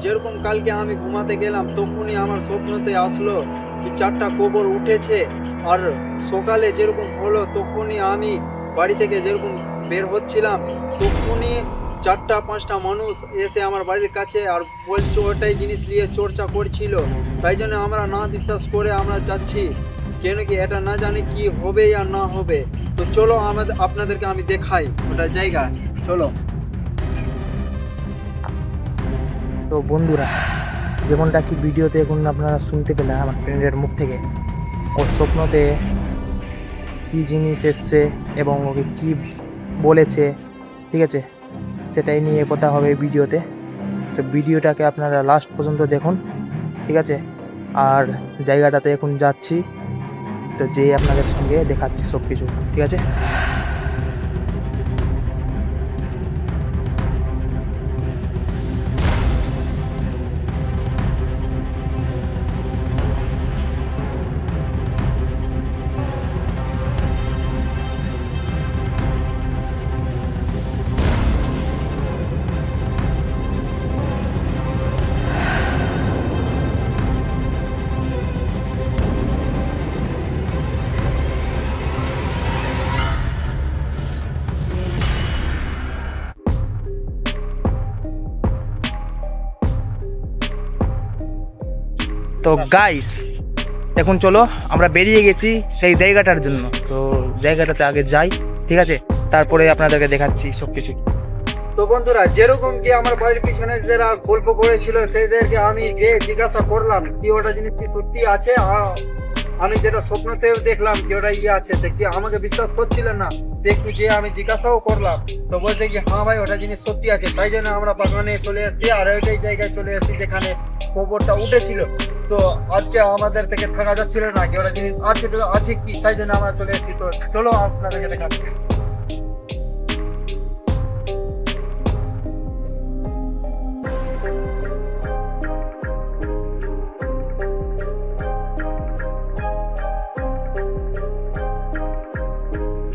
যেরকম কালকে আমি ঘুমাতে গেলাম তখনই আমার স্বপ্নতে আসলো কি 4টা কবর উঠেছে। আর সকালে যেরকম হলো তখনই আমি বাড়ি থেকে যেরকম বের হচ্ছিলাম তখনই 4টা 5টা মানুষ এসে আমার বাড়ির কাছে আর বলছে ওটাই জিনিস নিয়ে চর্চা করছিল। তাই জন্য আমরা না বিশ্বাস করে আমরা যাচ্ছি, কেন কি এটা না জানি কি হবে আর না হবে। তো চলো আপনাদেরকে আমি দেখাই ওটা জায়গা, চলো। তো বন্ধুরা, যেমনটা কি ভিডিওতে এখন আপনারা শুনতে পেলেন আমার ফ্রেন্ডের মুখ থেকে, ওর স্বপ্নতে কী জিনিস এসছে এবং ওকে কী বলেছে, ঠিক আছে, সেটাই নিয়ে কথা হবে ভিডিওতে। তো ভিডিওটাকে আপনারা লাস্ট পর্যন্ত দেখুন, ঠিক আছে। আর জায়গাটাতে এখন যাচ্ছি, তো যেয়ে আপনাদের সঙ্গে দেখাচ্ছি সব কিছু, ঠিক আছে। তো গাইস, এখন চলো আমরা বেরিয়ে গেছি সেই জায়গাটার জন্য। তো জায়গাটাতে আগে যাই, ঠিক আছে, তারপরে আপনাদেরকে দেখাচ্ছি সব কিছু। তো বন্ধুরা, যেরকম কি আমার বাড়ির পিছনে যারা গল্প করেছিল সেদেরকে আমি যে জিজ্ঞাসা করলাম কি ওটা জিনিস কি সত্যি আছে, আর আমি যেটা স্বপ্নতেও দেখলাম কি ওটা আছে, দেখি আমাকে বিশ্বাস করছিল না। একটু যে আমি জিজ্ঞাসাও করলাম তো বলছে কি হ্যাঁ ভাই ওটা জিনিস সত্যি আছে। তাই জন্য আমরা বাগানে চলে এসেছি আর ওইটাই জায়গায় চলে এসেছি যেখানে খবরটা উঠেছিল। তো আজকে আমাদের থেকে থাকা যাচ্ছিল না কি ওটা জিনিস আছে তো আছে কি, তাই জন্য আমরা চলে এসেছি। তো চলো আপনাদেরকে দেখাচ্ছি।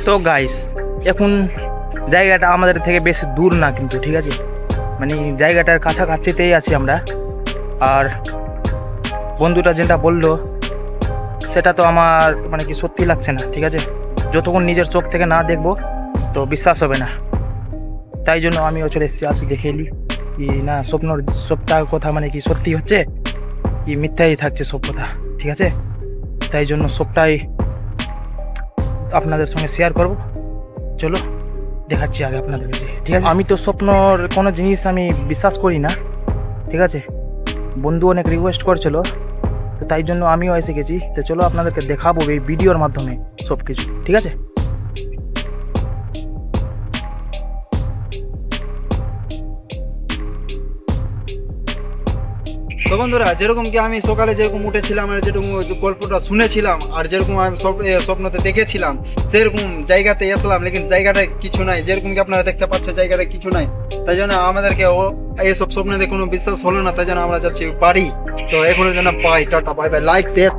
তো গাইস, এখন জায়গাটা আমাদের থেকে বেশি দূর না কিন্তু, ঠিক আছে, মানে জায়গাটার কাছাকাছিতেই আছি আমরা। আর বন্ধুটা যেটা বললো সেটা তো আমার মানে কি সত্যি লাগছে না, ঠিক আছে। যতক্ষণ নিজের চোখ থেকে না দেখবো তো বিশ্বাস হবে না। তাই জন্য আমিও চলে এসেছি, আছি দেখে এলি কি না সবটার কথা মানে কি সত্যি হচ্ছে কি মিথ্যাই থাকছে সব কথা, ঠিক আছে। তাই জন্য সবটাই আপনাদের সঙ্গে শেয়ার করব। চলো দেখাচ্ছি আগে আপনাদের কাছে, ঠিক আছে। আমি তো স্বপ্নর কোনো জিনিস আমি বিশ্বাস করি না, ঠিক আছে। বন্ধু অনেক রিকোয়েস্ট করছিল, তো তাই জন্য আমিও এসে গেছি। তো চলো আপনাদেরকে দেখাবো এই ভিডিওর মাধ্যমে সব কিছু, ঠিক আছে। তো বন্ধুরা, যেরকম কি আমি সকালে যেরকম উঠেছিলাম আর যেরকম গল্পটা শুনেছিলাম আর যেরকম আমি স্বপ্নতে দেখেছিলাম সেরকম জায়গাতে আসলাম, লেকিন জায়গাটায় কিছু নাই। যেরকম কি আপনারা দেখতে পাচ্ছেন জায়গাটায় কিছু নাই। তাই জন্য আমাদেরকে এইসব স্বপ্নতে কোনো বিশ্বাস হলো না, তাই জন্য আমরা যাচ্ছি বাড়ি। তো এখনের জন্য bye, tata, bye bye, like share.